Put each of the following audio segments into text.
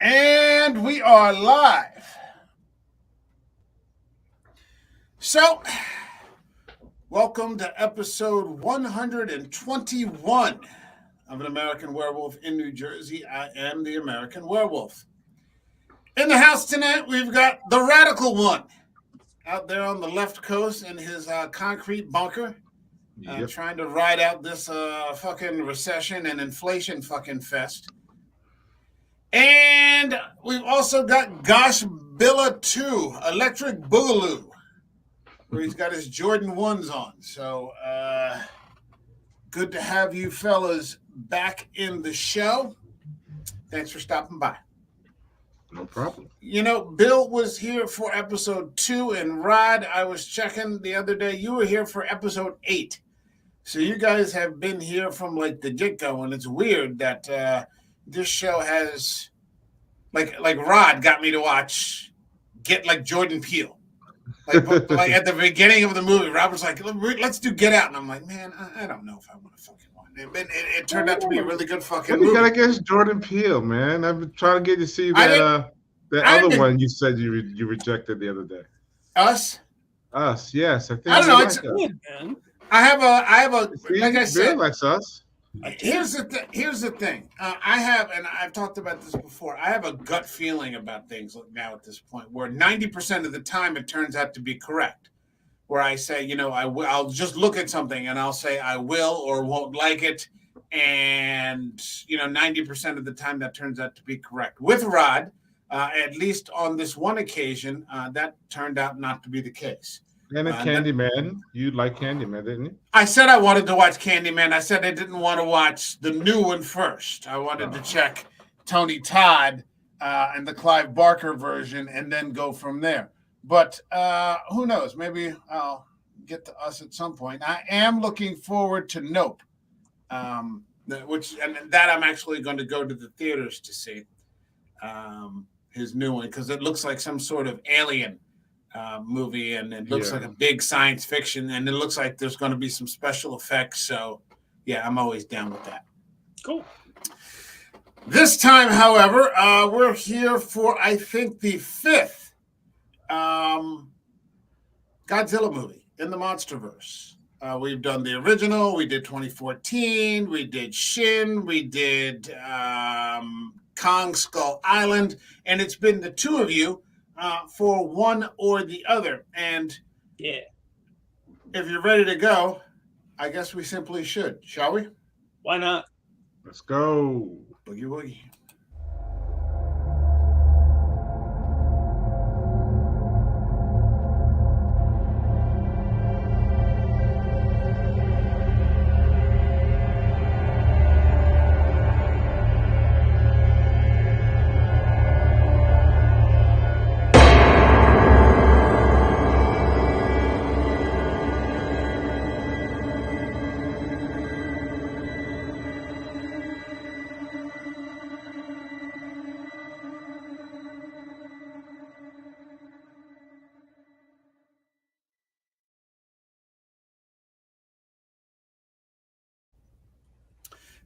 And we are live. So, welcome to episode 121 of An American Werewolf in New Jersey. I am the American Werewolf. In the house tonight, we've got the Radical One out there on the left coast in his concrete bunker, trying to ride out this fucking recession and inflation fucking fest. And we've also got Gosh Billa 2, Electric Boogaloo, where he's got his Jordan 1s on. So, good to have you fellas back in the show. Thanks for stopping by. No problem. You know, Bill was here for episode 2, and Rod, I was checking the other day, you were here for episode 8. So you guys have been here from like the get-go, and it's weird that this show has, like Rod got me to watch Get like Jordan Peele. Like at the beginning of the movie, Rod was like, let's do Get Out. And I'm like, man, I don't know if I want to fucking watch it. It turned out to be a really good fucking movie. You got against Jordan Peele, man. I've been trying to get you to see that other one you said you rejected the other day. Us, yes. I think I don't know. It's good, man. I have a like I said, Bill likes us. Here's the thing. I have, and I've talked about this before, I have a gut feeling about things now at this point where 90% of the time it turns out to be correct. Where I say, you know, I'll just look at something and I'll say I will or won't like it. And, you know, 90% of the time that turns out to be correct. With Rod, at least on this one occasion, that turned out not to be the case. And Candyman. You like Candyman, didn't you? I said I wanted to watch Candyman. I said I didn't want to watch the new one first. I wanted to check Tony Todd and the Clive Barker version and then go from there. But who knows? Maybe I'll get to Us at some point. I am looking forward to Nope, which I'm actually going to go to the theaters to see his new one because it looks like some sort of alien movie, and it looks like a big science fiction, and it looks like there's going to be some special effects. So, yeah, I'm always down with that. Cool. This time, however, we're here for, I think, the 5th Godzilla movie in the MonsterVerse. We've done the original. We did 2014. We did Shin. We did Kong Skull Island, and it's been the two of you for one or the other. And yeah, if you're ready to go, I guess we simply should, shall we? Why not? Let's go. Boogie woogie.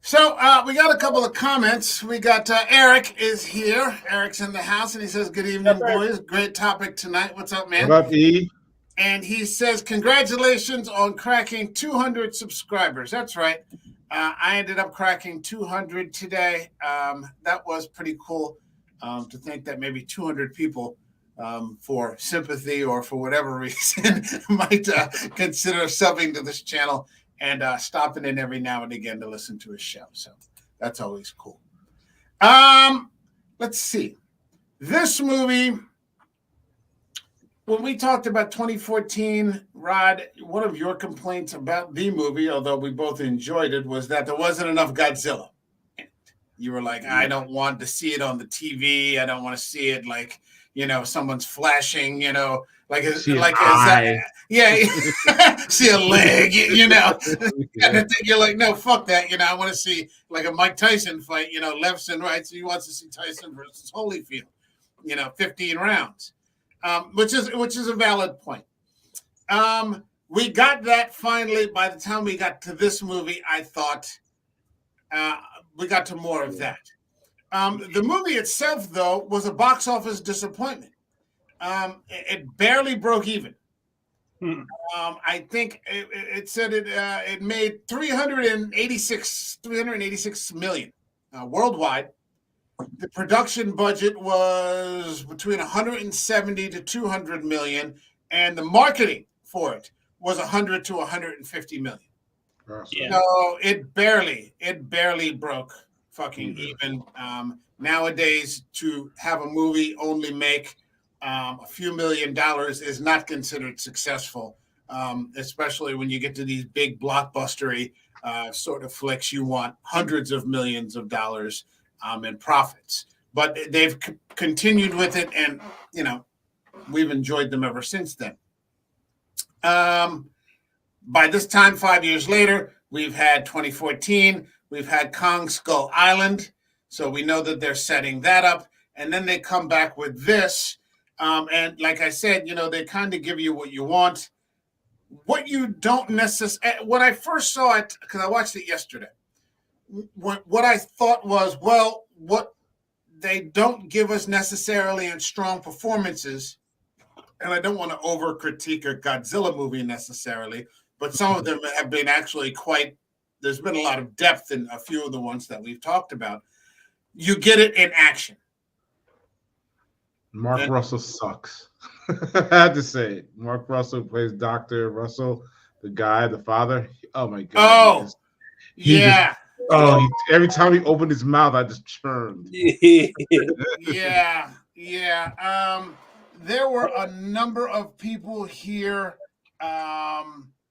So we got a couple of comments. We got Eric is here. Eric's in the house, and he says, good evening, boys. Great topic tonight. What's up, man? What up, E? And he says, congratulations on cracking 200 subscribers. That's right. I ended up cracking 200 today. That was pretty cool to think that maybe 200 people for sympathy or for whatever reason might consider subbing to this channel and stopping in every now and again to listen to his show. So that's always cool. Let's see. This movie, when we talked about 2014, Rod, one of your complaints about the movie, although we both enjoyed it, was that there wasn't enough Godzilla. You were like, I don't want to see it on the TV. I don't want to see it like, you know, someone's flashing, you know, like see a leg, you know. And you're like, no, fuck that. You know, I want to see like a Mike Tyson fight, you know, lefts and rights. He wants to see Tyson versus Holyfield, you know, 15 rounds, which is a valid point. We got that finally. By the time we got to this movie, I thought we got to more of that. The movie itself, though, was a box office disappointment. It barely broke even. I think it said it made 386 million worldwide. The production budget was between 170 to 200 million, and the marketing for it was 100 to 150 million. Yeah. So it barely broke fucking even. Nowadays, to have a movie only make a few $1,000,000 is not considered successful, especially when you get to these big blockbustery sort of flicks. You want hundreds of millions of dollars in profits. But they've continued with it, and we've enjoyed them ever since then. By this time, 5 years later, we've had 2014. We've had Kong Skull Island. So we know that they're setting that up. And then they come back with this. And like I said, they kind of give you what you want. What you don't necessarily... When I first saw it, because I watched it yesterday, what I thought was, well, what they don't give us necessarily in strong performances, and I don't want to over-critique a Godzilla movie necessarily, but some of them have been actually there's been a lot of depth in a few of the ones that we've talked about. You get it in action. Mark Russell sucks. I had to say it. Mark Russell plays Dr. Russell, the father. Oh my God. Every time he opened his mouth, I just churned. Yeah. There were a number of people here.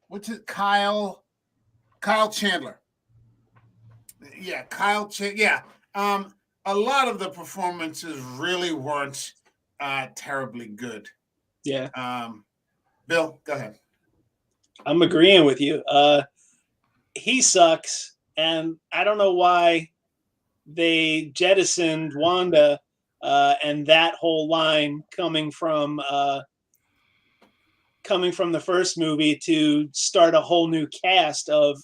What's it? Kyle Chandler. Yeah, Yeah. A lot of the performances really weren't terribly good. Yeah. Bill, go ahead. I'm agreeing with you. He sucks, and I don't know why they jettisoned Wanda and that whole line coming from the first movie to start a whole new cast of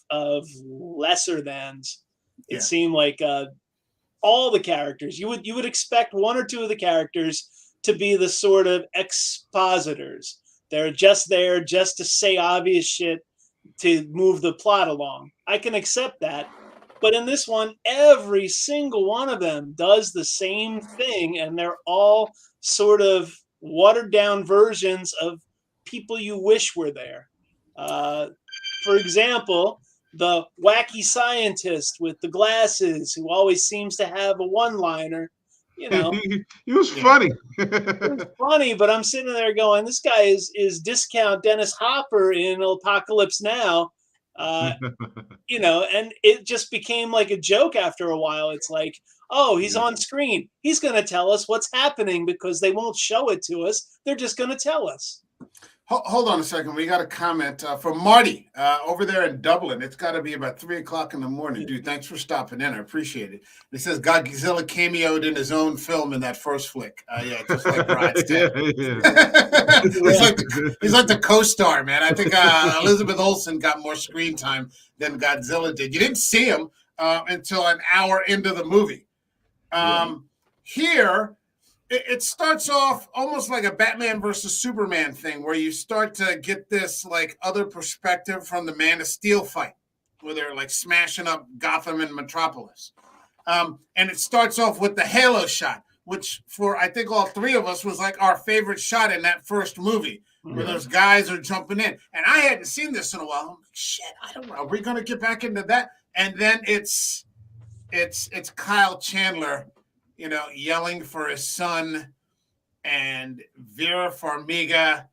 lesser thans. It seemed like all the characters you would expect one or two of the characters to be the sort of expositors. They're just there just to say obvious shit to move the plot along. I can accept that. But in this one, every single one of them does the same thing, and they're all sort of watered down versions of people you wish were there. For example, the wacky scientist with the glasses who always seems to have a one-liner. He was funny. It was funny, but I'm sitting there going, this guy is discount Dennis Hopper in Apocalypse Now. And it just became like a joke after a while. It's like, oh, he's on screen. He's going to tell us what's happening because they won't show it to us. They're just going to tell us. Hold on a second. We got a comment from Marty over there in Dublin. It's got to be about 3 o'clock in the morning. Dude, thanks for stopping in. I appreciate it. He says Godzilla cameoed in his own film in that first flick. Just like Rod said. He's like the co-star, man. I think Elizabeth Olsen got more screen time than Godzilla did. You didn't see him until an hour into the movie. Here, it starts off almost like a Batman versus Superman thing, where you start to get this like other perspective from the Man of Steel fight, where they're like smashing up Gotham and Metropolis. And it starts off with the Halo shot, which for I think all three of us was like our favorite shot in that first movie, where those guys are jumping in. And I hadn't seen this in a while. I'm like, shit, I don't know. Are we gonna get back into that? And then it's Kyle Chandler, yelling for his son, and Vera Farmiga,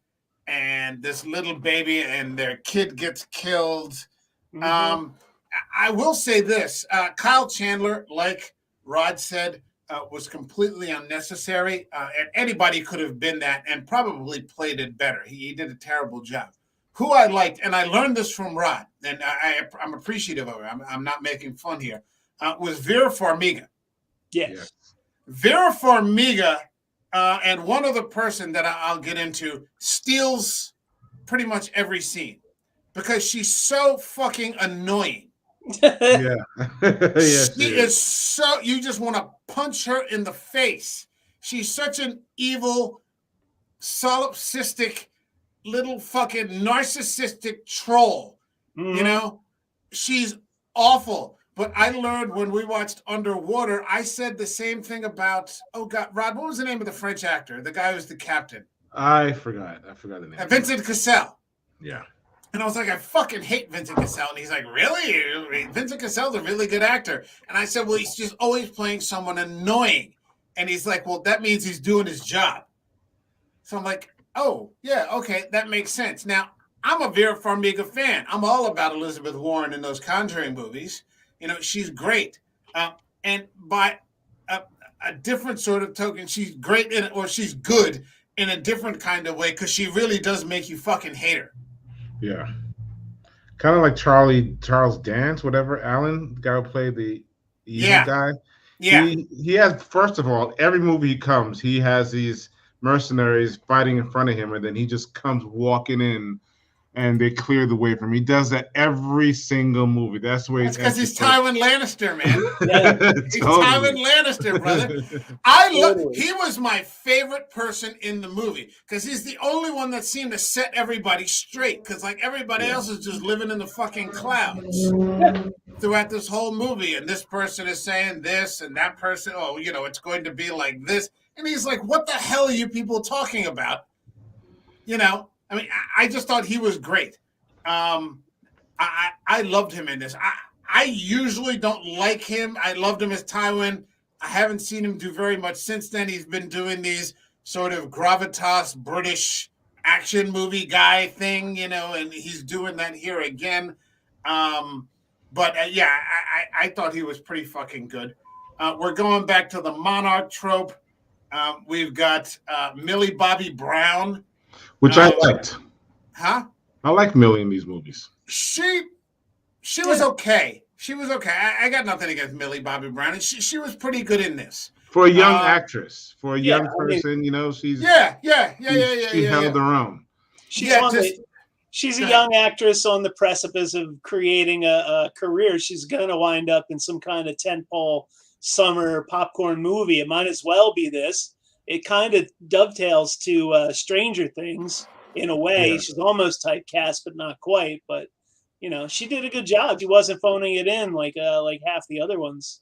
and this little baby, and their kid gets killed. I will say this: Kyle Chandler, like Rod said, was completely unnecessary, and anybody could have been that and probably played it better. He did a terrible job. Who I liked, and I learned this from Rod, and I'm appreciative of it. I'm not making fun here. Was Vera Farmiga. Yes. Vera Farmiga and one other person that I'll get into steals pretty much every scene because she's so fucking annoying. Yeah. Yeah, She is so, you just want to punch her in the face. She's such an evil, solipsistic, little fucking narcissistic troll. Mhm. You know, she's awful. But I learned when we watched Underwater, I said the same thing about, oh God, Rod, what was the name of the French actor? The guy who's the captain? I forgot the name. Vincent Cassel. Yeah. And I was like, I fucking hate Vincent Cassel. And he's like, really? Vincent Cassel's a really good actor. And I said, well, he's just always playing someone annoying. And he's like, well, that means he's doing his job. So I'm like, oh, yeah, okay, that makes sense. Now, I'm a Vera Farmiga fan. I'm all about Elizabeth Warren in those Conjuring movies. You know, she's great. And by a different sort of token, she's great in it, or she's good in a different kind of way, because she really does make you fucking hate her. Yeah. Kind of like Charles Dance, whatever, Alan, the guy who played the evil guy. Yeah. He has, first of all, every movie he comes, he has these mercenaries fighting in front of him, and then he just comes walking in and they clear the way for him. He does that every single movie. That's the way. That's because he's Tywin Lannister, man. Yeah. He's Tywin Lannister, brother. He was my favorite person in the movie, because he's the only one that seemed to set everybody straight, because like everybody else is just living in the fucking clouds throughout this whole movie. And this person is saying this, and that person, oh, you know, it's going to be like this. And he's like, what the hell are you people talking about? You know, I mean, I just thought he was great. I loved him in this. I usually don't like him. I loved him as Tywin. I haven't seen him do very much since then. He's been doing these sort of gravitas British action movie guy thing, you know, and he's doing that here again. But yeah, I thought he was pretty fucking good. We're going back to the monarch trope. We've got Millie Bobby Brown, which I liked. Huh? I like Millie in these movies. She was okay. She was okay. I got nothing against Millie Bobby Brown. She was pretty good in this. For a young actress, for a young person, you know, she's she held her own. She's a young actress on the precipice of creating a career. She's gonna wind up in some kind of tentpole summer popcorn movie. It might as well be this. It kind of dovetails to Stranger Things in a way. Yeah. She's almost typecast, but not quite. But you know, she did a good job. She wasn't phoning it in like half the other ones.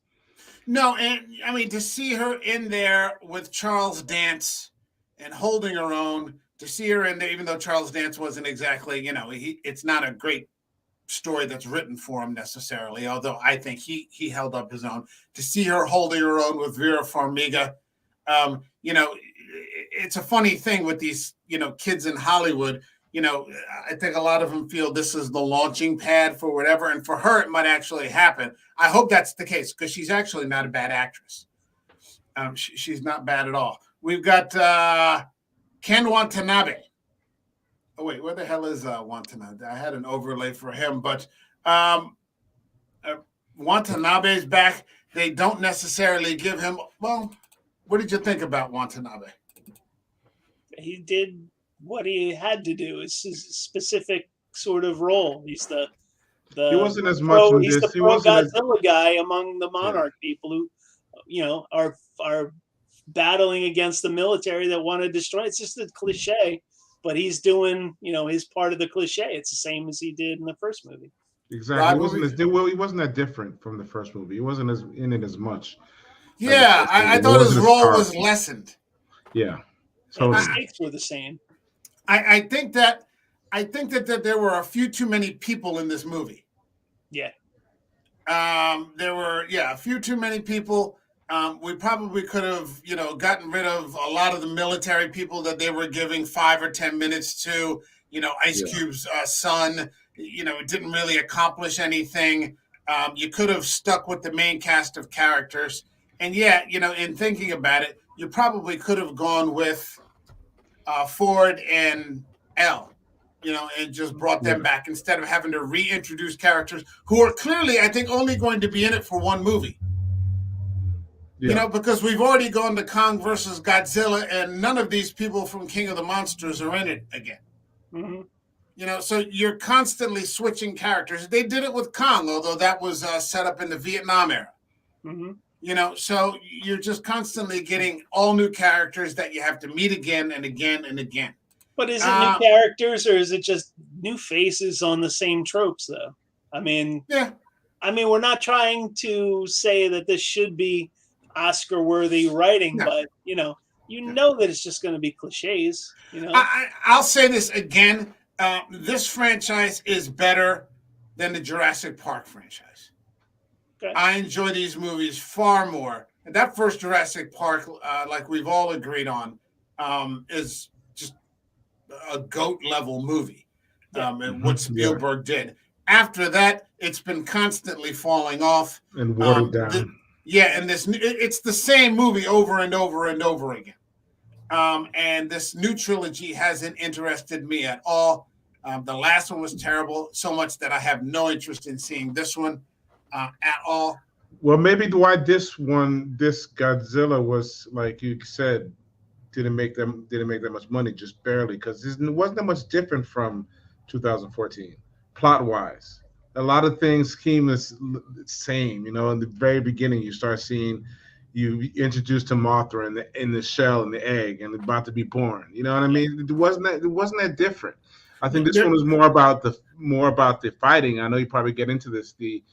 No, and I mean, to see her in there with Charles Dance and holding her own, to see her in there, even though Charles Dance wasn't exactly, you know, it's not a great story that's written for him necessarily, although I think he held up his own. To see her holding her own with Vera Farmiga, you know, it's a funny thing with these, you know, kids in Hollywood. You know, I think a lot of them feel this is the launching pad for whatever, and for her, it might actually happen. I hope that's the case, because she's actually not a bad actress. She's not bad at all. We've got Ken Watanabe. Oh, wait, where the hell is Watanabe? I had an overlay for him, but Watanabe's back. They don't necessarily give him, well, what did you think about Watanabe? He did what he had to do. It's his specific sort of role. He's the he wasn't as much in he's this. the pro Godzilla guy among the monarch people who, you know, are battling against the military that want to destroy. It's just a cliche, but he's doing, you know, his part of the cliche. It's the same as he did in the first movie. Exactly. He wasn't that different from the first movie. He wasn't as in it as much. Yeah, I thought his role was lessened. Yeah. So the stakes were the same. I think that there were a few too many people in this movie. Yeah. There were a few too many people. We probably could have, you know, gotten rid of a lot of the military people that they were giving 5 or 10 minutes to. You know, Ice Cube's son. You know, it didn't really accomplish anything. You could have stuck with the main cast of characters. And yeah, you know, in thinking about it, you probably could have gone with Ford and Elle, you know, and just brought them back instead of having to reintroduce characters who are clearly, I think, only going to be in it for one movie. Yeah. You know, because we've already gone to Kong versus Godzilla, and none of these people from King of the Monsters are in it again. Mm-hmm. So you're constantly switching characters. They did it with Kong, although that was set up in the Vietnam era. Mm-hmm. So you're just constantly getting all new characters that you have to meet again and again and again. But is it new characters or is it just new faces on the same tropes, though? Yeah. We're not trying to say that this should be Oscar-worthy writing, No. but that it's just going to be cliches. I'll say this again. This franchise is better than the Jurassic Park franchise. Okay. I enjoy these movies far more. And that first Jurassic Park, like we've all agreed on, is just a GOAT level movie. And what Spielberg did. After that, it's been constantly falling off and watered down. And it's the same movie over and over and over again. And this new trilogy hasn't interested me at all. The last one was terrible, so much that I have no interest in seeing this one at all. Well, maybe why this Godzilla was, like you said, didn't make that much money, just barely, because it wasn't that much different from 2014 plot wise. A lot of things seem the same. In the very beginning, you start seeing you introduced to Mothra in the shell and the egg and about to be born. You know what I mean? It wasn't that different. I think this one was more about the fighting. I know you probably get into this, the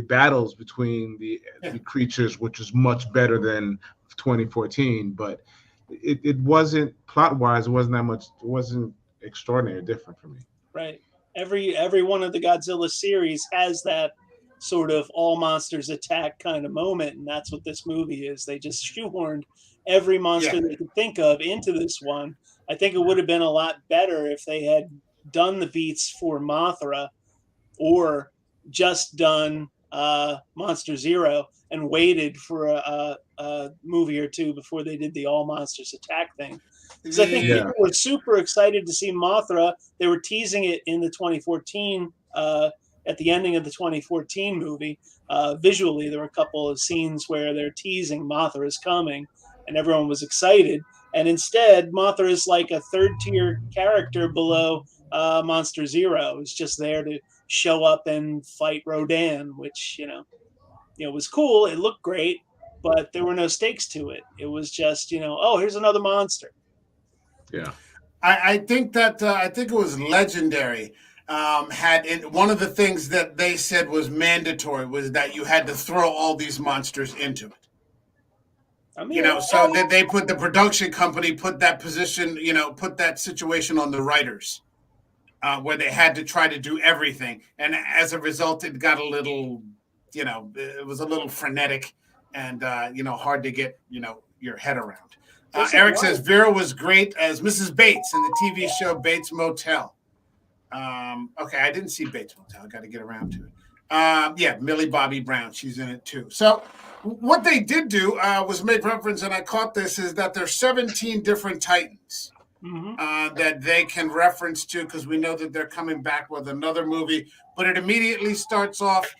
battles between the creatures, which was much better than 2014, but it wasn't plot wise. It wasn't that much. It wasn't extraordinary different for me. Right. Every one of the Godzilla series has that sort of all monsters attack kind of moment, and that's what this movie is. They just shoehorned every monster they could think of into this one. I think it would have been a lot better if they had done the beats for Mothra, or just done Monster Zero and waited for a movie or two before they did the all monsters attack thing. Because I think people were super excited to see Mothra. They were teasing it in the 2014 at the ending of the 2014 movie. Visually, there were a couple of scenes where they're teasing Mothra is coming, and everyone was excited. And instead, Mothra is like a third-tier character below Monster Zero. It's just there to show up and fight Rodan, which was cool. It looked great, but there were no stakes to it. It was just here's another monster. Yeah, I think it was Legendary. One of the things that they said was mandatory was that you had to throw all these monsters into it. So that they put the production company put that position, put that situation on the writers, where they had to try to do everything, and as a result, it got a little, it was a little frenetic and hard to get your head around. Eric says Vera was great as Mrs. Bates in the TV show Bates Motel. Okay, I didn't see Bates Motel. I got to get around to it. Millie Bobby Brown, she's in it too. So what they did do was make reference, and I caught this, is that there's 17 different Titans that they can reference to, because we know that they're coming back with another movie. But it immediately starts off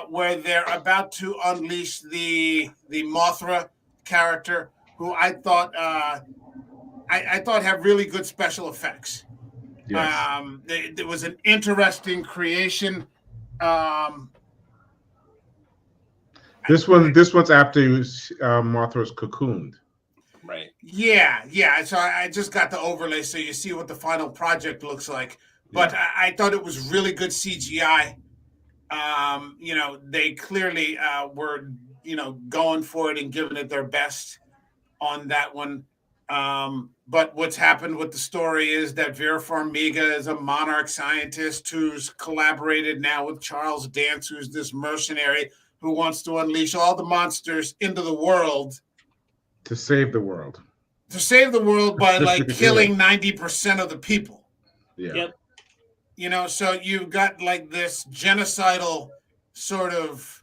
where they're about to unleash the Mothra character, who I thought had really good special effects. Yes. There was an interesting creation. This one's after Mothra's cocooned. Right. Yeah. So I just got the overlay, so you see what the final project looks like. But I thought it was really good CGI. They clearly were, going for it and giving it their best on that one. But what's happened with the story is that Vera Farmiga is a monarch scientist who's collaborated now with Charles Dance, who's this mercenary who wants to unleash all the monsters into the world. To save the world. By killing 90% of the people. Yeah. Yep. So you've got like this genocidal sort of,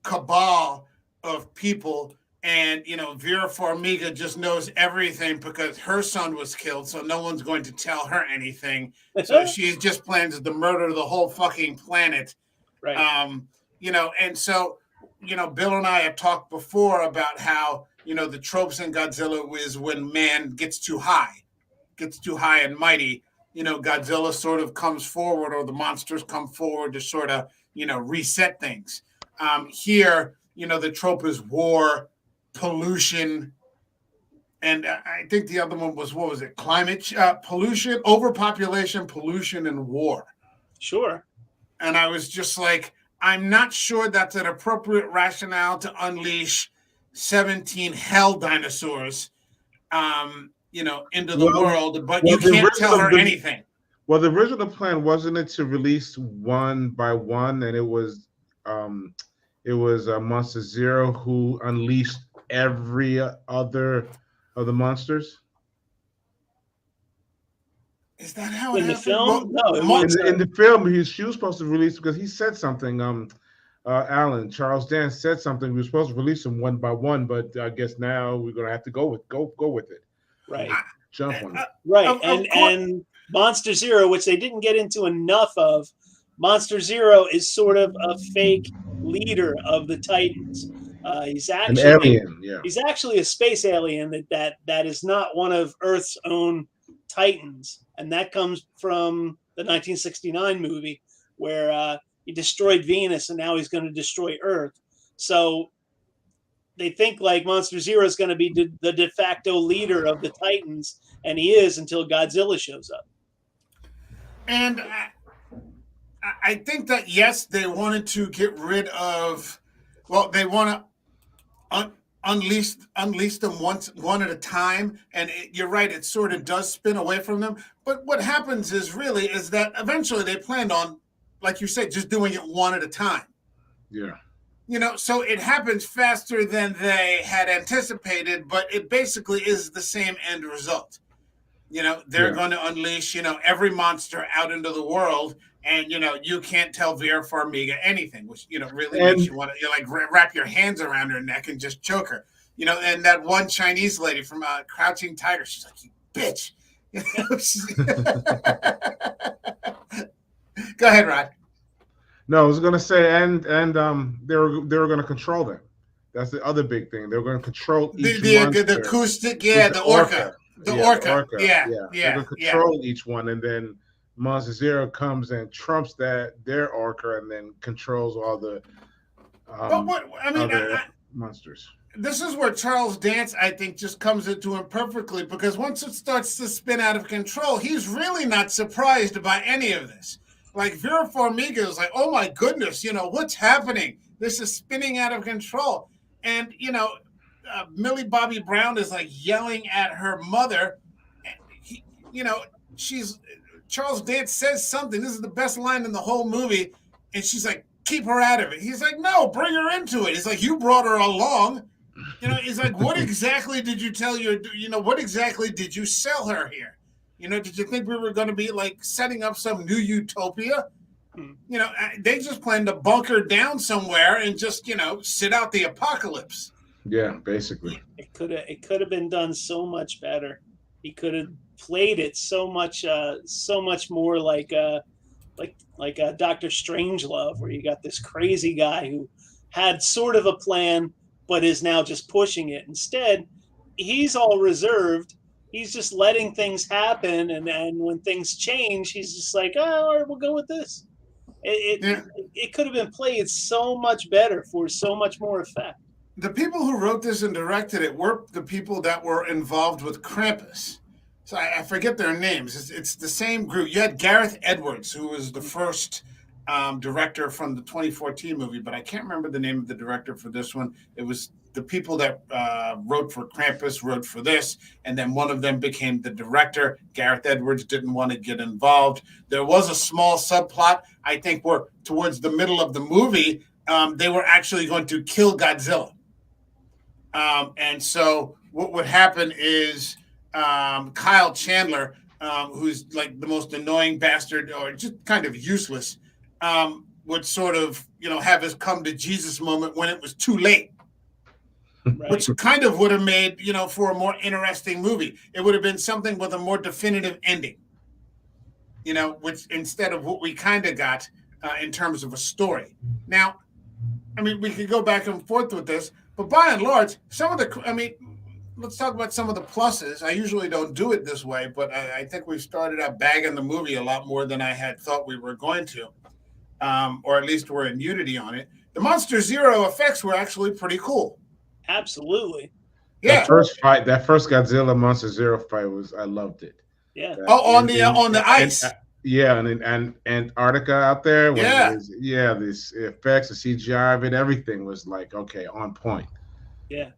cabal of people. And, Vera Farmiga just knows everything because her son was killed, so no one's going to tell her anything. So she just plans to murder the whole fucking planet. Right. And so, Bill and I have talked before about how, the tropes in Godzilla is when man gets too high and mighty, Godzilla sort of comes forward, or the monsters come forward to sort of, reset things. Here, the trope is war, pollution, and I think the other one was, what was it? Climate pollution, overpopulation, pollution, and war. Sure. And I was just like, I'm not sure that's an appropriate rationale to unleash 17 hell dinosaurs, into the world, but you can't tell her anything. Well, the original plan wasn't it to release one by one, and it was Monster Zero who unleashed every other of the monsters. Is that how it in the happened? film? Well, No, in the film, she was supposed to release because he said something. Charles Dance said something. We were supposed to release them one by one, but I guess now we're gonna have to go with it. Right. Jump on it. Right. And Monster Zero, which they didn't get into enough of, Monster Zero is sort of a fake leader of the Titans. He's actually an alien. Yeah. He's actually a space alien that is not one of Earth's own Titans, and that comes from the 1969 movie where he destroyed Venus, and now he's going to destroy Earth. So they think like Monster Zero is going to be the de facto leader of the Titans, and he is until Godzilla shows up. And I think that, yes, they wanted to get rid of, they want to unleash them one at a time. And you're right, it sort of does spin away from them. But what happens is that eventually they planned on, like you said, just doing it one at a time. Yeah. So it happens faster than they had anticipated, but it basically is the same end result. They're going to unleash, every monster out into the world, and, you can't tell Vera Farmiga anything, which, really makes you want to, wrap your hands around her neck and just choke her. And that one Chinese lady from Crouching Tiger, she's like, you bitch. Go ahead, Rod. No, I was gonna say, and they were going to control them. That's the other big thing. They were going to control each monster. The acoustic, the orca. The orca. Yeah. They're going to control each one, and then Monster Zero comes and trumps their orca, and then controls all the monsters. This is where Charles Dance, I think, just comes into him perfectly, because once it starts to spin out of control, he's really not surprised by any of this. Like Vera Farmiga is like, oh my goodness, what's happening? This is spinning out of control. And, Millie Bobby Brown is like yelling at her mother. Charles Dance says something. This is the best line in the whole movie. And she's like, keep her out of it. He's like, no, bring her into it. He's like, you brought her along. He's like, what exactly did you what exactly did you sell her here? Did you think we were going to be like setting up some new utopia? They just planned to bunker down somewhere and just, sit out the apocalypse. Yeah, basically. It could have been done so much better. He could have played it so much more like Dr. Strangelove, where you got this crazy guy who had sort of a plan, but is now just pushing it. Instead, he's all reserved. He's just letting things happen, and then when things change, he's just like, oh, all right, we'll go with this. It could have been played so much better for so much more effect. The people who wrote this and directed it were the people that were involved with Krampus. So I forget their names. It's the same group. You had Gareth Edwards, who was the first director from the 2014 movie, but I can't remember the name of the director for this one. It was the people that wrote for Krampus wrote for this, and then one of them became the director. Gareth Edwards didn't want to get involved. There was a small subplot, I think, where towards the middle of the movie, they were actually going to kill Godzilla. And so what would happen is Kyle Chandler, who's like the most annoying bastard or just kind of useless, would sort of, have his come to Jesus moment when it was too late. Right. Which kind of would have made, for a more interesting movie. It would have been something with a more definitive ending, which instead of what we kind of got in terms of a story. Now, we could go back and forth with this, but by and large, let's talk about some of the pluses. I usually don't do it this way, but I think we've started out bagging the movie a lot more than I had thought we were going to, or at least we're in unity on it. The Monster Zero effects were actually pretty cool. Absolutely. Yeah. That first Godzilla Monster Zero fight I loved it. Yeah. On the ice. And Antarctica out there. Yeah. These effects, the CGI of it, everything was like, okay, on point. Yeah.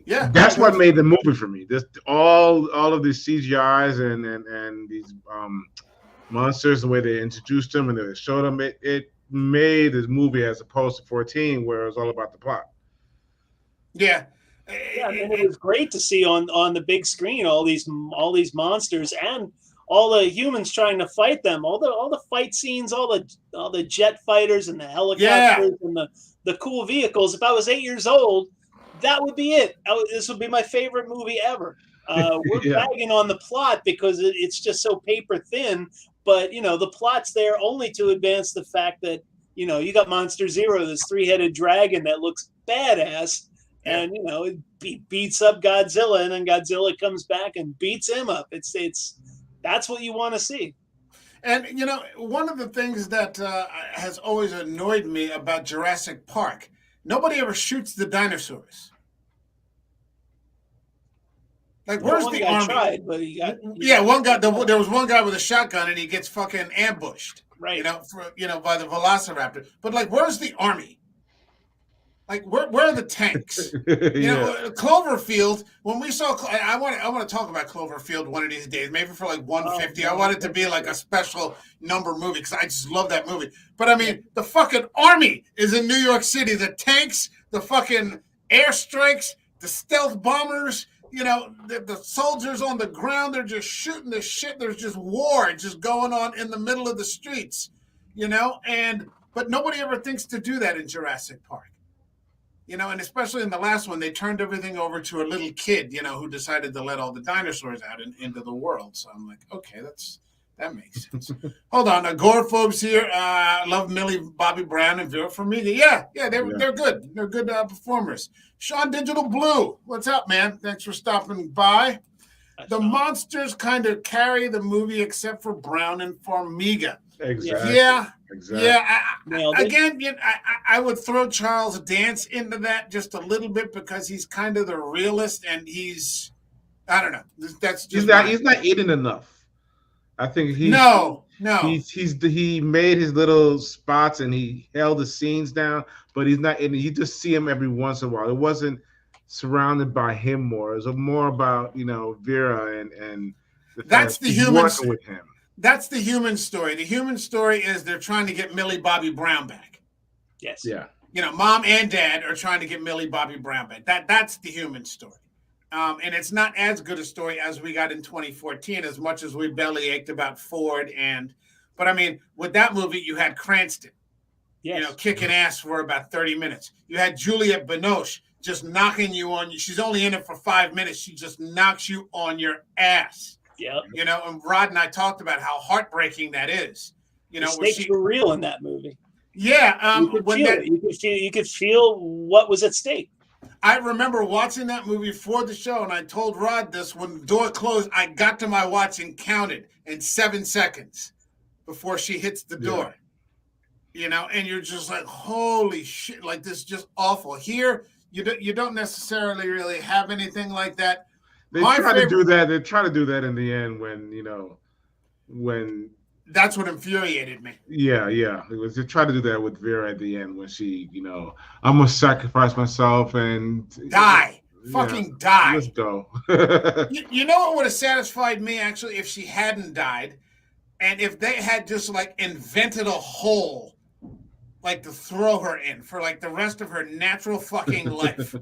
That's what made the movie for me. This all of these CGIs and these monsters, the way they introduced them and they showed them, it made this movie as opposed to 14, where it was all about the plot. Yeah. Yeah, I mean, it was great to see on the big screen all these monsters and all the humans trying to fight them, all the fight scenes, all the jet fighters and the helicopters and the cool vehicles. If I was 8 years old, that would be it. This would be my favorite movie ever. We're bagging on the plot because it's just so paper thin, but the plot's there only to advance the fact that you got Monster Zero, this 3-headed dragon that looks badass. And it beats up Godzilla, and then Godzilla comes back and beats him up. That's what you want to see. And one of the things that has always annoyed me about Jurassic Park, nobody ever shoots the dinosaurs. Like, where's the army? Tried, but one guy. There was one guy with a shotgun, and he gets fucking ambushed. Right. By the Velociraptor. But like, where's the army? Like, where are the tanks? Cloverfield. When we saw, I want to talk about Cloverfield one of these days, maybe for like 150. I want it to be like a special number movie because I just love that movie. But I mean, the fucking army is in New York City. The tanks, the fucking airstrikes, the stealth bombers. The soldiers on the ground. They're just shooting the shit. There's just war just going on in the middle of the streets. But nobody ever thinks to do that in Jurassic Park. And especially in the last one, they turned everything over to a little kid, who decided to let all the dinosaurs out into the world. So I'm like, okay, that makes sense. Hold on, agoraphobes here. Love Millie Bobby Brown and Vera Farmiga. Yeah, they're good. They're good performers. Sean Digital Blue, what's up, man? Thanks for stopping by. The monsters kind of carry the movie except for Brown and Farmiga. Exactly. Yeah. Exactly. Yeah. I would throw Charles Dance into that just a little bit because he's kind of the realist, and I don't know. That's just he's not eating enough. I think he made his little spots and he held the scenes down, but he's not in it. You just see him every once in a while. It wasn't surrounded by him more. It was more about Vera and that's the human working with him. That's the human story. The human story is they're trying to get Millie Bobby Brown back. Yes. Yeah. Mom and dad are trying to get Millie Bobby Brown back. That's the human story. And it's not as good a story as we got in 2014, as much as we belly ached about Ford. But I mean, with that movie, you had Cranston, kicking ass for about 30 minutes. You had Juliette Binoche just knocking you on. She's only in it for 5 minutes. She just knocks you on your ass. Yeah. And Rod and I talked about how heartbreaking that is. The stakes were real in that movie. Yeah. You could feel what was at stake. I remember watching that movie for the show, and I told Rod this when the door closed. I got to my watch and counted in 7 seconds before she hits the door. And you're just like, holy shit! Like, this is just awful. Here, you don't necessarily really have anything like that. They try to do that. They try to do that in the end when that's what infuriated me. Yeah. It was they try to do that with Vera at the end when she, I'm gonna sacrifice myself and die. Fucking die. Let's go. You know what would have satisfied me actually if she hadn't died, and if they had just like invented a hole, like to throw her in for like the rest of her natural fucking life.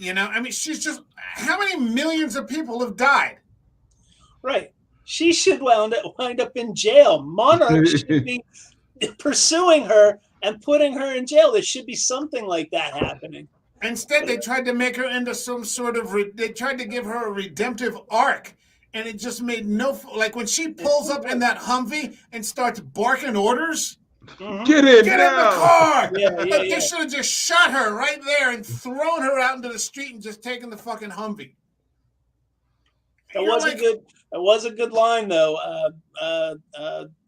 I mean, she's just, how many millions of people have died? Right. She should wind up in jail. Monarch should be pursuing her and putting her in jail. There should be something like that happening. Instead, they tried to make her into some sort of, they tried to give her a redemptive arc. And it just made like when she pulls up in that Humvee and starts barking orders. Mhm. Get in Get in the now. car. Yeah, yeah, They yeah. should have just shot her right there and thrown her out into the street and just taken the fucking Humvee. That You're was a like, good. That was a good line though.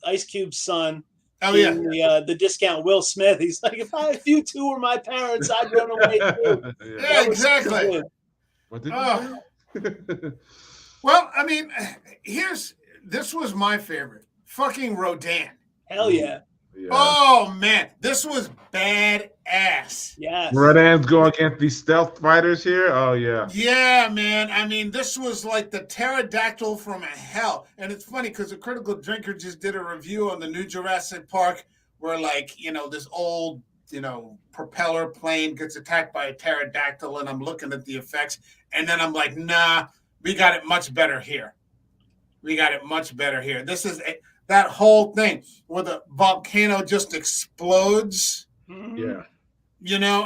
Ice Cube's son, oh yeah, being the discount Will Smith. He's like, if you two were my parents, I'd run away too. Yeah. yeah, That was so exactly. good. What did Oh. you say? Well, I mean, this was my favorite. Fucking Rodan. Hell yeah. Yeah. Oh man, this was badass. Yes. Rodan's go against these stealth fighters here. Oh yeah. Yeah, man. I mean, this was like the pterodactyl from hell. And it's funny because the Critical Drinker just did a review on the new Jurassic Park where, like, this old, propeller plane gets attacked by a pterodactyl, and I'm looking at the effects, and then I'm like, nah, we got it much better here. This is that whole thing where the volcano just explodes. Mhm. Yeah.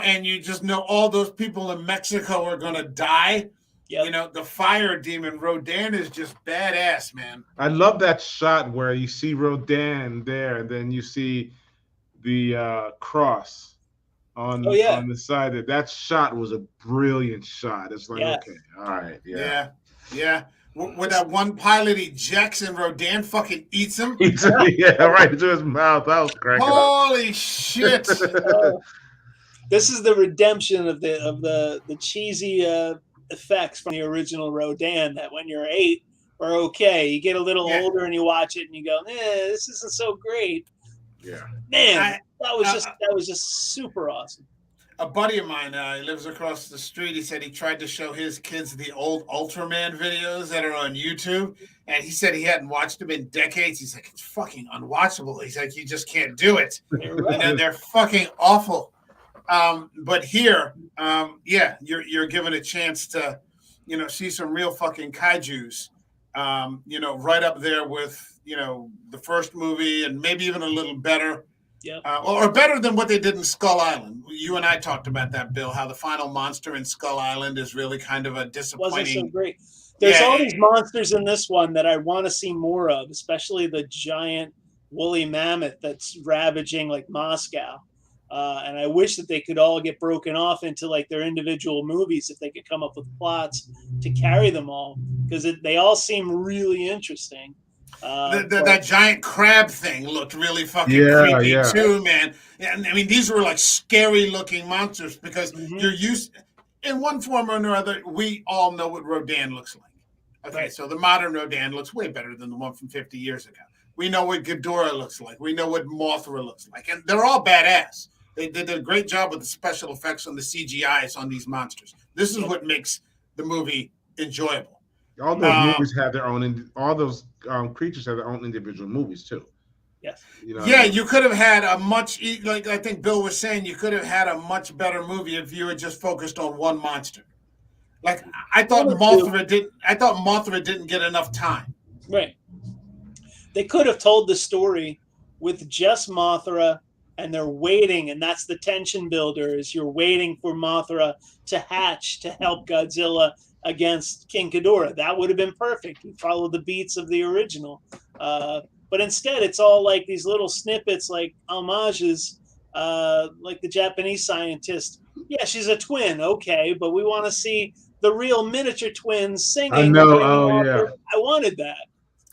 And you just know all those people in Mexico are going to die. Yep. The fire demon Rodan is just badass, man. I love that shot where you see Rodan there, and then you see the cross on Oh, yeah. on the side. That shot was a brilliant shot. It's like, Yeah. okay, all right, yeah. Yeah. With that one pilot ejects and Rodan fucking eats him. Yeah, right into his mouth. That was cracking up. Holy shit. This is the redemption of the cheesy effects from the original Rodan. That when you're 8 are okay, you get a little Yeah. older and you watch it and you go, this isn't so great. Yeah. Man, that was just super awesome. A buddy of mine, he lives across the street. He said he tried to show his kids the old Ultraman videos that are on YouTube, and he said he hadn't watched them in decades. He's like, it's fucking unwatchable. He's like, you just can't do it. They're fucking awful. But here, you're given a chance to, see some real fucking kaijus. Right up there with the first movie, and maybe even a little better. Yeah. Or better than what they did in Skull Island. You and I talked about that, Bill, how the final monster in Skull Island is really kind of a disappointing. Wasn't so great. There's all these monsters in this one that I want to see more of, especially the giant woolly mammoth that's ravaging like Moscow. And I wish that they could all get broken off into like their individual movies if they could come up with plots to carry them all, because they all seem really interesting. That giant crab thing looked really fucking creepy too, man. And I mean, these were like scary looking monsters because you're used, in one form or another, we all know what Rodan looks like. Okay, so the modern Rodan looks way better than the one from 50 years ago. We know what Ghidorah looks like. We know what Mothra looks like. And they're all badass. They did a great job with the special effects on the CGIs on these monsters. This is what makes the movie enjoyable. All those movies have their own, all those creatures have their own individual movies too. Yes. You could have had a much, like I think Bill was saying, you could have had a much better movie if you had just focused on one monster. Like I thought Mothra didn't get enough time. Right. They could have told the story with just Mothra, and they're waiting, and that's the tension builder, is you're waiting for Mothra to hatch to help Godzilla against King Ghidorah. That would have been perfect. You follow the beats of the original. But instead, it's all like these little snippets, like homages, like the Japanese scientist. Yeah, she's a twin. Okay, but we want to see the real miniature twins singing. I know. Oh, yeah. I wanted that.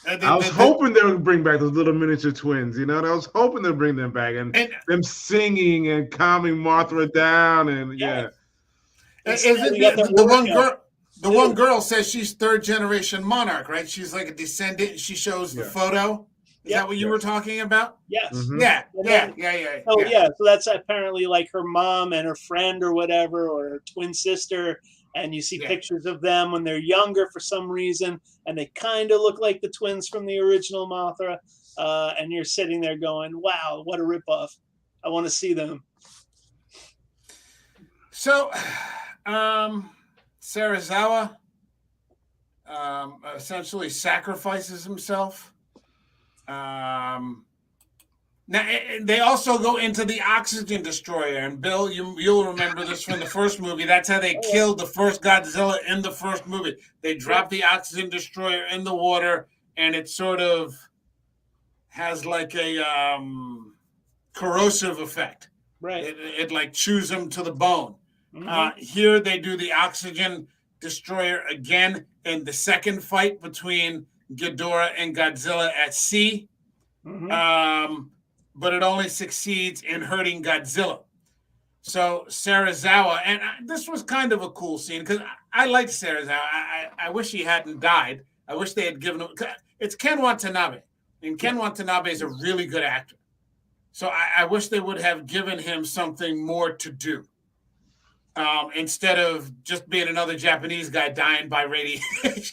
I was hoping they would bring back those little miniature twins, I was hoping they'd bring them back and them singing and calming Mothra down. And the one girl says she's third generation monarch, right? She's like a descendant. She shows the photo. Is that what you were talking about? Yes. Mm-hmm. Yeah. Oh, yeah. So that's apparently like her mom and her friend or whatever, or her twin sister. And you see pictures of them when they're younger for some reason, and they kind of look like the twins from the original Mothra. And you're sitting there going, wow, what a ripoff. I want to see them. So, Serizawa essentially sacrifices himself. Now, they also go into the oxygen destroyer. And Bill, you'll remember this from the first movie. That's how they killed the first Godzilla in the first movie. They dropped the oxygen destroyer in the water, and it sort of has like a corrosive effect. Right. It like chews them to the bone. Mhm. Here they do the oxygen destroyer again in the second fight between Ghidorah and Godzilla at sea. Mhm. But it only succeeds in hurting Godzilla. So Serizawa, and this was kind of a cool scene because I like Serizawa. I wish he hadn't died. I wish they had given him. It's Ken Watanabe, and Ken Watanabe is a really good actor. So I wish they would have given him something more to do. Instead of just being another Japanese guy dying by radiation,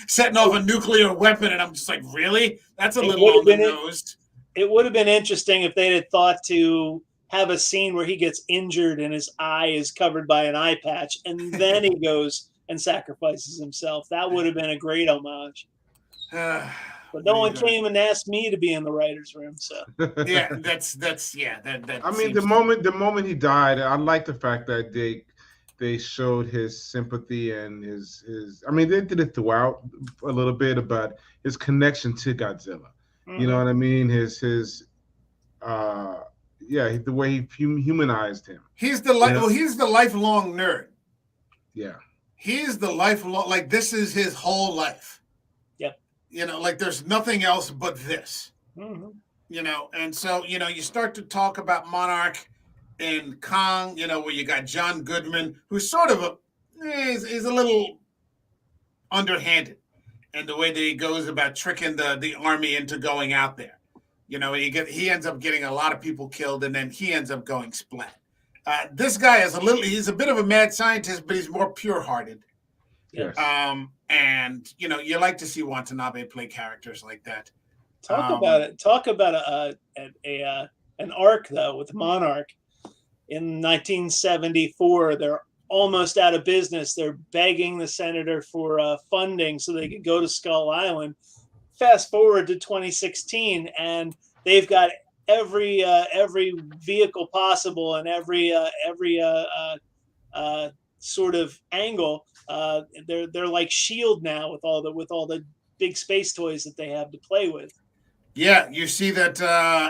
setting off a nuclear weapon, and I'm just like, really? That's a little on the nose. It would have been interesting if they had thought to have a scene where he gets injured and his eye is covered by an eye patch, and then he goes and sacrifices himself. That would have been a great homage. But no one came and asked me to be in the writers' room. So yeah, that's yeah. That I mean, the moment he died, I like the fact that they showed his sympathy and his. I mean, they did it throughout a little bit about his connection to Godzilla. Mm-hmm. You know what I mean? The way he humanized him. He's the he's the lifelong nerd. Yeah. He's the lifelong, like, this is his whole life. Yep. You know, like, there's nothing else but this. Mm-hmm. You know, and so, you know, you start to talk about Monarch and Kong, you know, where you got John Goodman, who's sort of he's a little underhanded in the way that he goes about tricking the army into going out there. You know, he ends up getting a lot of people killed, and then he ends up going splat. This guy is he's a bit of a mad scientist, but he's more pure-hearted. Yes. And, you know, you like to see Watanabe play characters like that. Talk about an arc, though, with Monarch. In 1974, they're almost out of business. They're begging the senator for funding so they could go to Skull Island. Fast forward to 2016, and they've got every vehicle possible and every sort of angle. They're like S.H.I.E.L.D. now with all the big space toys that they have to play with. Yeah, you see that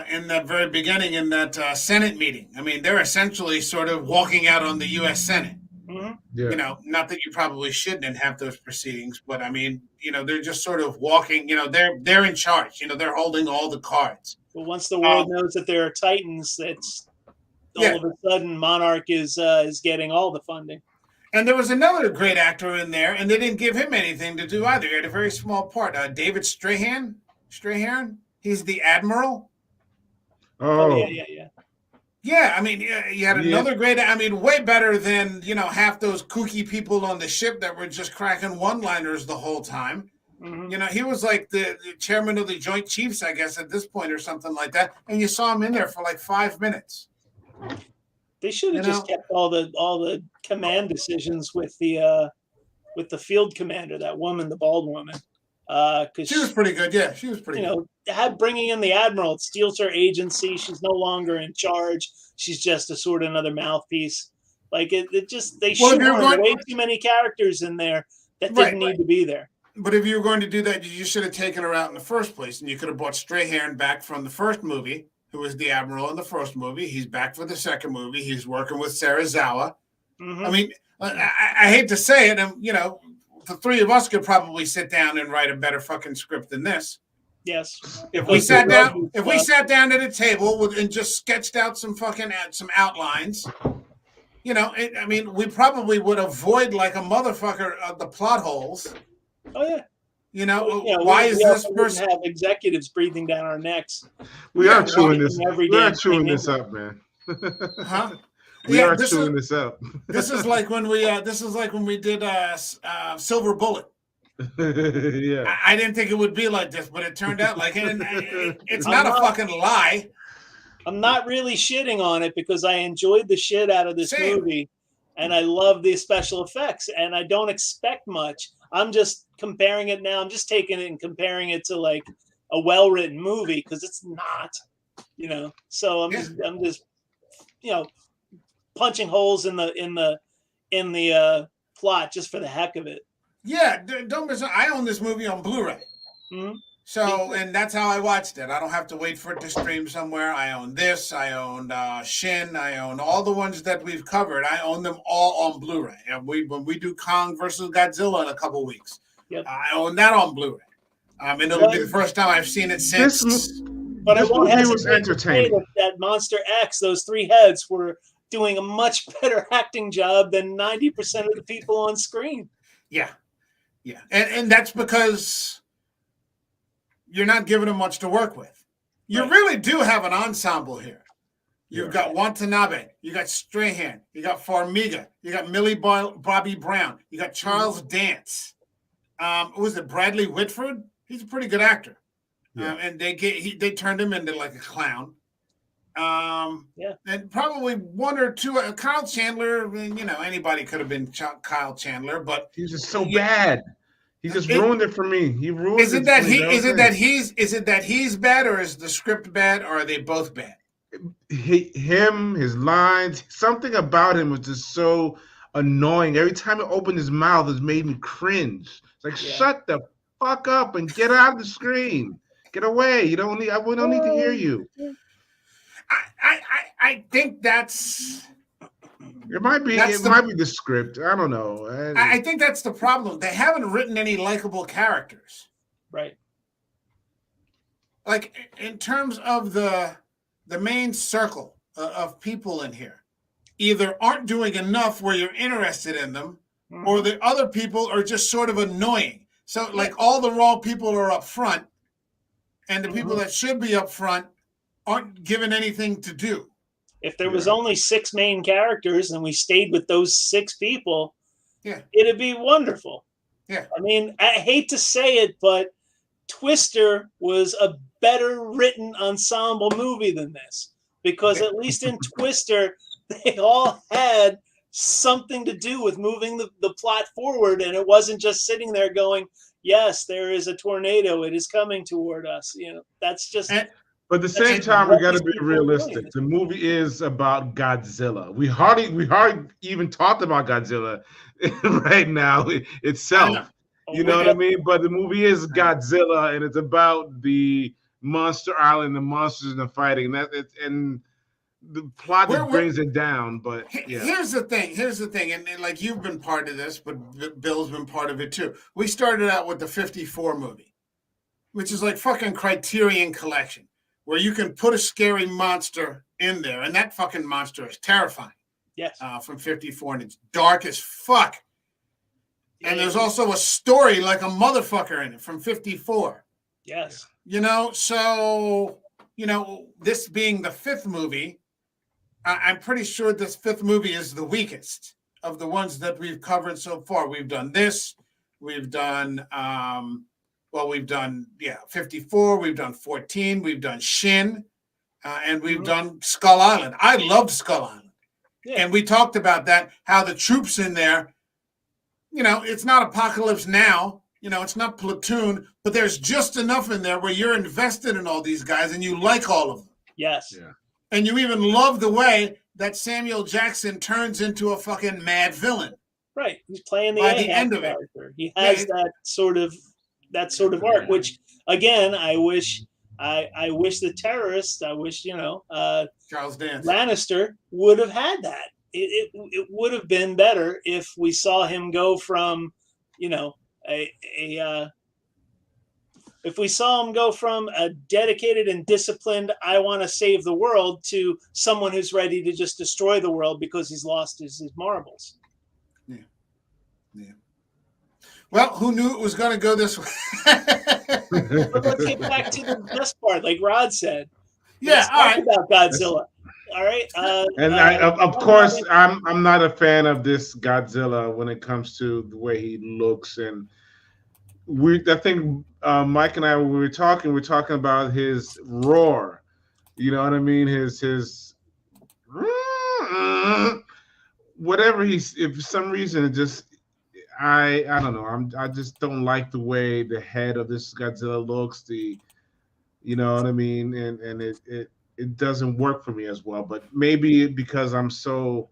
in the very beginning in that Senate meeting. I mean, they're essentially sort of walking out on the U.S. Senate. Mm-hmm. Yeah. You know, not that you probably shouldn't have those proceedings, but I mean, you know, they're just sort of walking. You know, they're in charge. You know, they're holding all the cards. But once the world knows that there are Titans, that's all of a sudden Monarch is getting all the funding. And there was another great actor in there, and they didn't give him anything to do either. He had a very small part. David Strahan. He's the admiral. Oh yeah. Yeah, I mean, you had another great. I mean, way better than, you know, half those kooky people on the ship that were just cracking one-liners the whole time. Mm-hmm. You know, he was like the chairman of the Joint Chiefs, I guess, at this point or something like that. And you saw him in there for like 5 minutes. They should have just kept all the command decisions with the field commander, that woman, the bald woman. Because she was pretty good. Yeah, she was pretty good. Bringing in the admiral, it steals her agency. She's no longer in charge. She's just a sort of another mouthpiece. Like they shoehorned way too many characters in there that didn't need to be there. But if you were going to do that, you should have taken her out in the first place, and you could have brought Strahan back from the first movie, who was the admiral in the first movie. He's back for the second movie. He's working with Serizawa. Mm-hmm. I mean, I hate to say it, and you know, the three of us could probably sit down and write a better fucking script than this. Yes. If we sat down at a table and just sketched out some outlines, you know, I mean, we probably would avoid like a motherfucker the plot holes. Oh yeah. You know, why is this person have executives breathing down our necks? We are chewing this. We are chewing this up, man. Huh? We are chewing this up. This is like when we did Silver Bullet. Yeah. I didn't think it would be like this, but it turned out like it's not a fucking lie. I'm not really shitting on it because I enjoyed the shit out of this movie, and I love the special effects, and I don't expect much. I'm just comparing it now. I'm just taking it and comparing it to like a well-written movie because it's not, you know. So I'm just, you know, punching holes in the plot just for the heck of it. Yeah, don't miss. I own this movie on Blu-ray, mm-hmm. So, and that's how I watched it. I don't have to wait for it to stream somewhere. I own this. I own Shin. I own all the ones that we've covered. I own them all on Blu-ray. And when we do Kong versus Godzilla in a couple weeks, Yep. I own that on Blu-ray. And it'll be the first time I've seen it since. But I won't movie was hesitate to say entertaining. that Monster X, those three heads, were doing a much better acting job than 90% of the people on screen. Yeah, yeah, and that's because you're not giving them much to work with. You really do have an ensemble here. You've got Watanabe, you got Strahan, you got Farmiga, you got Millie Bobby Brown, you got Charles Dance. Was it Bradley Whitford? He's a pretty good actor. Yeah. And they turned him into like a clown. And probably one or two. Kyle Chandler, anybody could have been Kyle Chandler, but he's just so bad. He just ruined it for me. He ruined Is it that he's bad, or is the script bad, or are they both bad? His lines, something about him was just so annoying. Every time he opened his mouth, it made me cringe. It's like, shut the fuck up and get out of the screen. Get away. We don't need to hear you. I think that's. It might be the script. I don't know. I think that's the problem. They haven't written any likable characters. Right. Like in terms of the main circle of people in here, either aren't doing enough where you're interested in them, or the other people are just sort of annoying. So like all the wrong people are up front, and the people that should be up front aren't given anything to do. If there was only 6 main characters and we stayed with those 6 people, it'd be wonderful. Yeah. I mean, I hate to say it, but Twister was a better written ensemble movie than this, because at least in Twister, they all had something to do with moving the plot forward, and it wasn't just sitting there going, yes, there is a tornado, it is coming toward us. That's just. But at the same time, we got to be realistic. The movie is about Godzilla. We hardly even talked about Godzilla right now itself. You know what I mean? But the movie is Godzilla, and it's about the Monster Island, the monsters and the fighting. And the plot brings it down. But here's the thing, and like you've been part of this, but Bill's been part of it too. We started out with the 54 movie, which is like fucking Criterion Collection, where you can put a scary monster in there, and that fucking monster is terrifying. Yes. From 54, and it's dark as fuck. And there's also a story like a motherfucker in it from 54. Yes. So, this being the 5th movie, I'm pretty sure this 5th movie is the weakest of the ones that we've covered so far. We've done this. We've done... we've done 54, we've done 14, we've done Shin, and we've done Skull Island. I loved Skull Island. And we talked about that, how the troops in there, it's not Apocalypse Now, it's not Platoon, but there's just enough in there where you're invested in all these guys and you like all of them. Yes. Yeah. And you even love the way that Samuel Jackson turns into a fucking mad villain. Right. He's playing the end of character. He has that sort of arc, which again, I wish the terrorists, Charles Dance, Lannister would have had that. It would have been better if we saw him go from, if we saw him go from a dedicated and disciplined, I want to save the world, to someone who's ready to just destroy the world because he's lost his marbles. Yeah. Well, who knew it was going to go this way? But let's get back to the best part, like Rod said. Let's talk about Godzilla. All right. Of course, I'm not a fan of this Godzilla when it comes to the way he looks, and I think Mike and I, when we were talking about his roar. You know what I mean? His whatever if for some reason it just. I don't know. I just don't like the way the head of this Godzilla looks. You know what I mean, and it doesn't work for me as well. But maybe because I'm so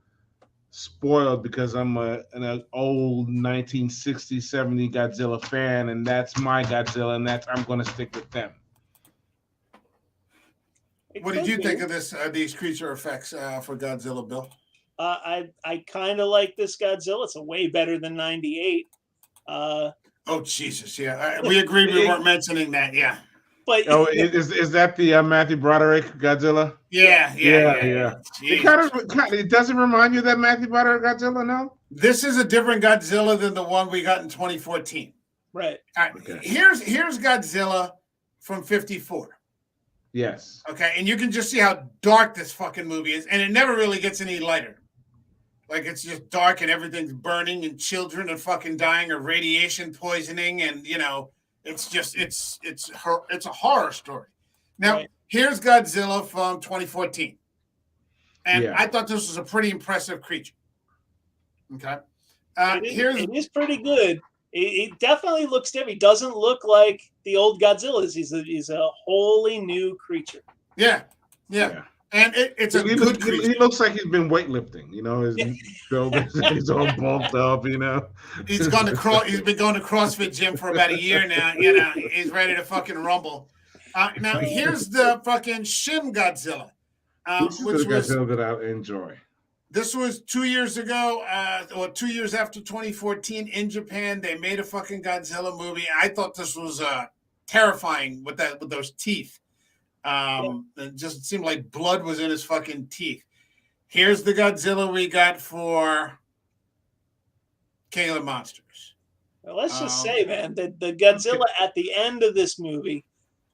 spoiled because I'm an old 1960s, 70 Godzilla fan, and that's my Godzilla, and I'm going to stick with them. What did you think of these creature effects for Godzilla, Bill? I kind of like this Godzilla. It's a way better than '98. Oh Jesus, yeah, we agreed we weren't mentioning that, yeah. But is that the Matthew Broderick Godzilla? Yeah. It doesn't remind you of that Matthew Broderick Godzilla, no? This is a different Godzilla than the one we got in 2014. Right. All right. Okay. Here's Godzilla from '54. Yes. Okay, and you can just see how dark this fucking movie is, and it never really gets any lighter. Like, it's just dark and everything's burning and children are fucking dying of radiation poisoning, and it's a horror story. Now, Here's Godzilla from 2014. And I thought this was a pretty impressive creature. Okay. It is pretty good. It definitely looks different. He doesn't look like the old Godzillas. He's a wholly new creature. Yeah. And it's a good creature. He looks like he's been weightlifting, his shoulders, he's all bulked up, He's been going to CrossFit gym for about a year now, he's ready to fucking rumble. Now here's the fucking Shin Godzilla. This is the Godzilla that I enjoy. This was 2 years ago, or 2 years after 2014 in Japan. They made a fucking Godzilla movie. I thought this was terrifying with those teeth. It just seemed like blood was in his fucking teeth. Here's the Godzilla we got for King of the Monsters. Well, let's just say, man, that the Godzilla at the end of this movie,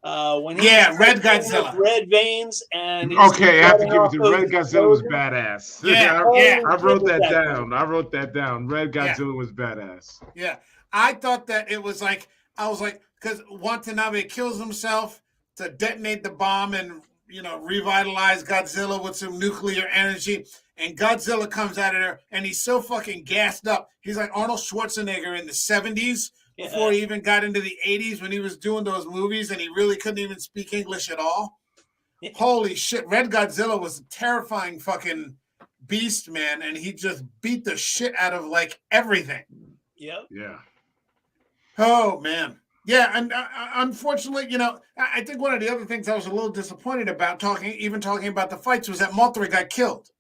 when Red Godzilla, red veins, and I have to give it to Red Godzilla was badass. I wrote that down. Red Godzilla was badass. Yeah, I thought that it was like because Watanabe kills himself to detonate the bomb and revitalize Godzilla with some nuclear energy, and Godzilla comes out of there and he's so fucking gassed up. He's like Arnold Schwarzenegger in the 70s. Before he even got into the 80s when he was doing those movies and he really couldn't even speak English at all. Holy shit. Red Godzilla was a terrifying fucking beast, man. And he just beat the shit out of like everything. Yep. Yeah. Oh, man. Yeah. And unfortunately, I think one of the other things I was a little disappointed about talking about the fights was that Mothra got killed.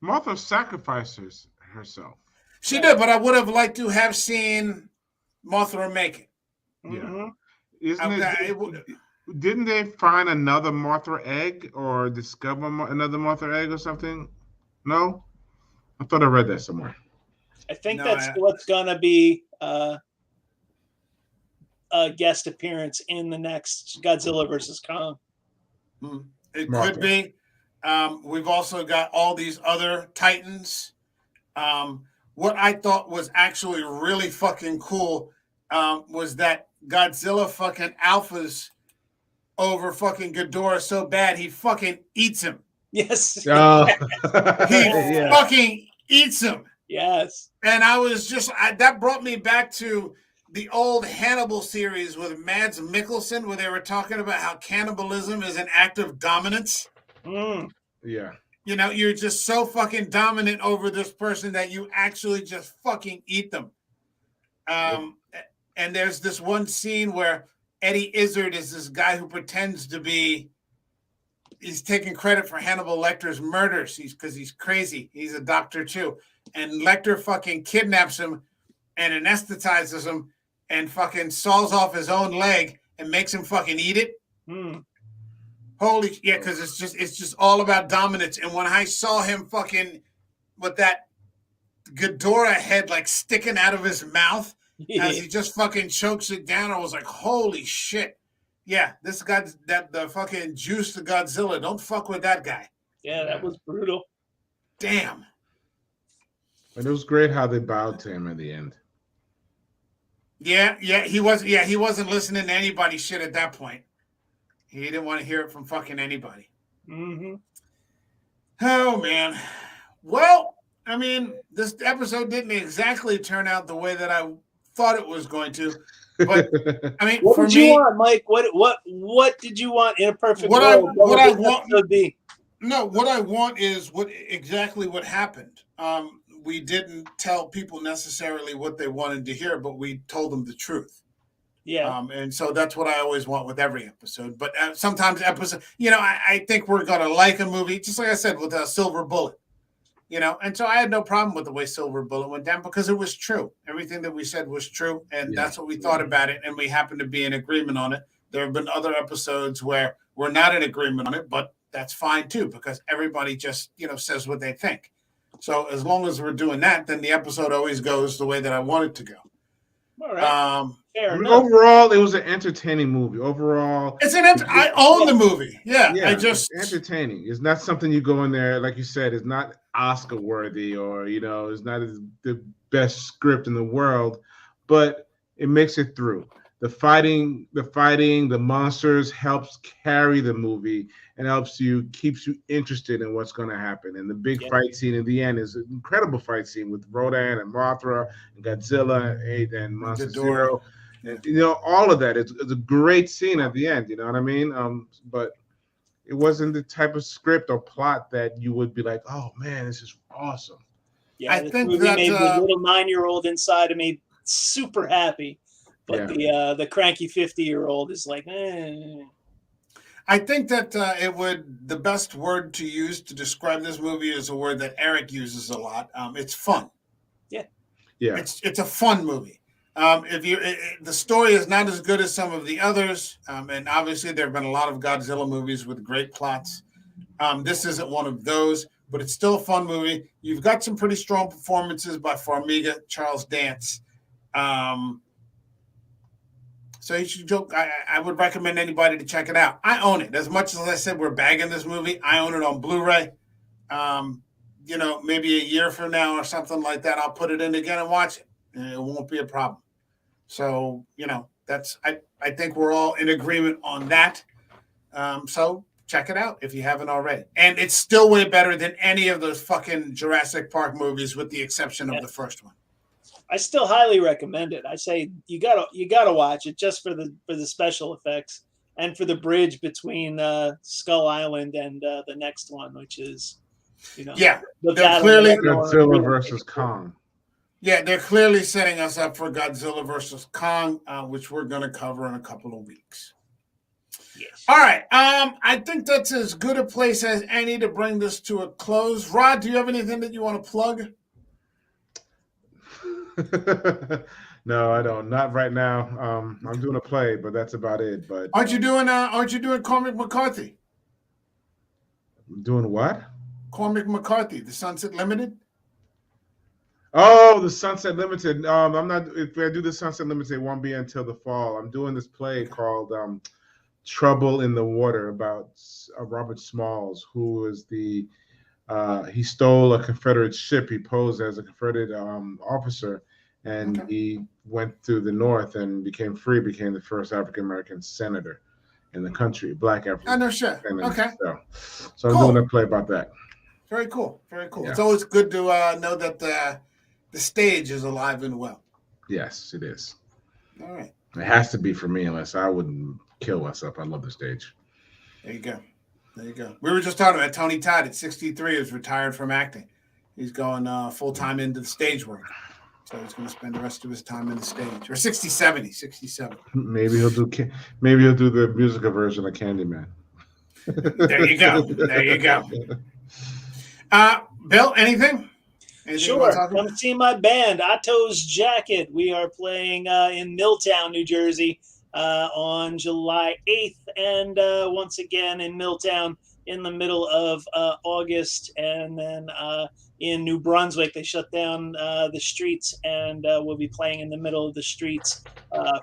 Mothra sacrificed herself. She did, but I would have liked to have seen Mothra make it. Yeah. Didn't they find another Mothra egg or discover another Mothra egg or something? No? I thought I read that somewhere. I think that's what's going to be a guest appearance in the next Godzilla vs. Kong. It could be. We've also got all these other Titans. What I thought was actually really fucking cool was that Godzilla fucking alphas over fucking Ghidorah so bad he fucking eats him. Yes. He fucking eats him. Yes. And I was that brought me back to the old Hannibal series with Mads Mikkelsen where they were talking about how cannibalism is an act of dominance. Yeah. You're just so fucking dominant over this person that you actually just fucking eat them. And there's this one scene where Eddie Izzard is this guy who pretends to be, he's taking credit for Hannibal Lecter's murders because he's crazy. He's a doctor too. And Lecter fucking kidnaps him and anesthetizes him and fucking saws off his own leg and makes him fucking eat it. Holy yeah, because it's just all about dominance. And when I saw him fucking with that Ghidorah head like sticking out of his mouth as he just fucking chokes it down, I was like, holy shit. Yeah, this guy the fucking juice to Godzilla. Don't fuck with that guy. Yeah, that was brutal. Damn. But it was great how they bowed to him at the end. Yeah, he wasn't listening to anybody's shit at that point. He didn't want to hear it from fucking anybody. Oh, man. Well, I mean, this episode didn't exactly turn out the way that I thought it was going to. But, I mean, what did you want, Mike? What did you want in a perfect world? What I want to be? No, what I want is exactly what happened. We didn't tell people necessarily what they wanted to hear, but we told them the truth. Yeah. And so that's what I always want with every episode. But sometimes I think we're gonna like a movie, just like I said with Silver Bullet. And so I had no problem with the way Silver Bullet went down because it was true. Everything that we said was true, and that's what we thought about it, and we happened to be in agreement on it. There have been other episodes where we're not in agreement on it, but that's fine too, because everybody just, says what they think. So as long as we're doing that, then the episode always goes the way that I want it to go. All right. Fair enough. Overall, it was an entertaining movie. Overall, I own the movie. Yeah, it's entertaining. It's not something you go in there, like you said, it's not Oscar worthy, or it's not the best script in the world, but it makes it through. The fighting, the monsters helps carry the movie and keeps you interested in what's going to happen. And the big fight scene in the end is an incredible fight scene with Rodan and Mothra and Godzilla and Monster Zero. And, all of that. It's a great scene at the end. You know what I mean? But it wasn't the type of script or plot that you would be like, oh man, this is awesome. Yeah, I think that made the little 9-year-old inside of me super happy. But the cranky 50-year-old is like, eh. I think that the best word to use to describe this movie is a word that Eric uses a lot. It's fun. Yeah. It's a fun movie. The story is not as good as some of the others, and obviously there have been a lot of Godzilla movies with great plots. This isn't one of those, but it's still a fun movie. You've got some pretty strong performances by Farmiga, Charles Dance. So you should joke. I would recommend anybody to check it out. I own it. As much as I said we're bagging this movie, I own it on Blu-ray. Maybe a year from now or something like that, I'll put it in again and watch it. And it won't be a problem. So, I think we're all in agreement on that. So check it out if you haven't already. And it's still way better than any of those fucking Jurassic Park movies with the exception of the first one. I still highly recommend it. I say you gotta watch it just for the special effects and for the bridge between Skull Island and the next one, which is they're clearly Godzilla versus Kong. Yeah, they're clearly setting us up for Godzilla versus Kong, which we're going to cover in a couple of weeks. Yes. All right. I think that's as good a place as any to bring this to a close. Rod, do you have anything that you want to plug? No, I don't. Not right now. I'm doing a play, but that's about it. But aren't you doing Cormac McCarthy? Doing what? Cormac McCarthy, the Sunset Limited. Oh, the Sunset Limited. I'm not. If I do the Sunset Limited, it won't be until the fall. I'm doing this play called "Trouble in the Water" about Robert Smalls, who is he stole a Confederate ship. He posed as a Confederate officer, and he went through the North and became free. Became the first African American senator in the country, Black African. I know shit. Okay. So I'm doing a play about that. Very cool. Very cool. Yeah. It's always good to know that the stage is alive and well. Yes, it is. All right. It has to be for me, unless I wouldn't kill myself. I love the stage. There you go. We were just talking about Tony Todd at 63 is retired from acting. He's going full time into the stage work. So he's going to spend the rest of his time in the stage. Or 67. He's 67. Maybe he'll do the musical version of Candyman. There you go. Bill, anything? Sure. Come see my band, Otto's Jacket. We are playing in Milltown, New Jersey on July 8th. And once again in Milltown in the middle of August. And then in New Brunswick, they shut down the streets. And we'll be playing in the middle of the streets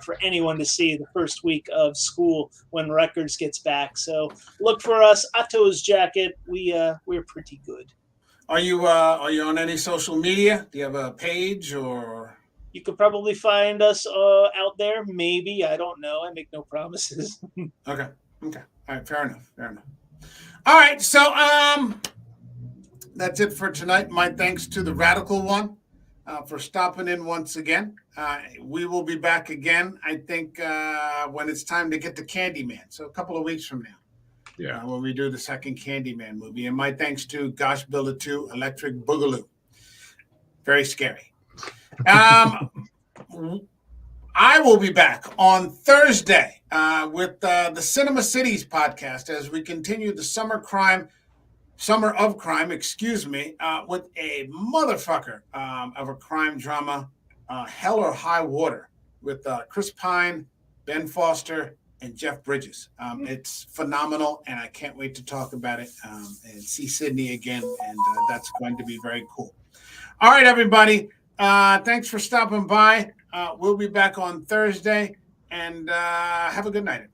for anyone to see the first week of school when Records gets back. So look for us, Otto's Jacket. We're pretty good. Are you on any social media? Do you have a page or? You could probably find us out there. Maybe. I don't know. I make no promises. Okay. All right. Fair enough. All right. So that's it for tonight. My thanks to the Radical One for stopping in once again. We will be back again, I think, when it's time to get to Candyman. So a couple of weeks from now. Yeah. when we do the second Candyman movie. And my thanks to Gosh Builder 2, Electric Boogaloo. Very scary. I will be back on Thursday with the Cinema Cities podcast as we continue the Summer of Crime, with a motherfucker of a crime drama, Hell or High Water, with Chris Pine, Ben Foster, and Jeff Bridges. It's phenomenal, and I can't wait to talk about it and see Sydney again, and that's going to be very cool. All right, everybody. Thanks for stopping by. We'll be back on Thursday, and have a good night.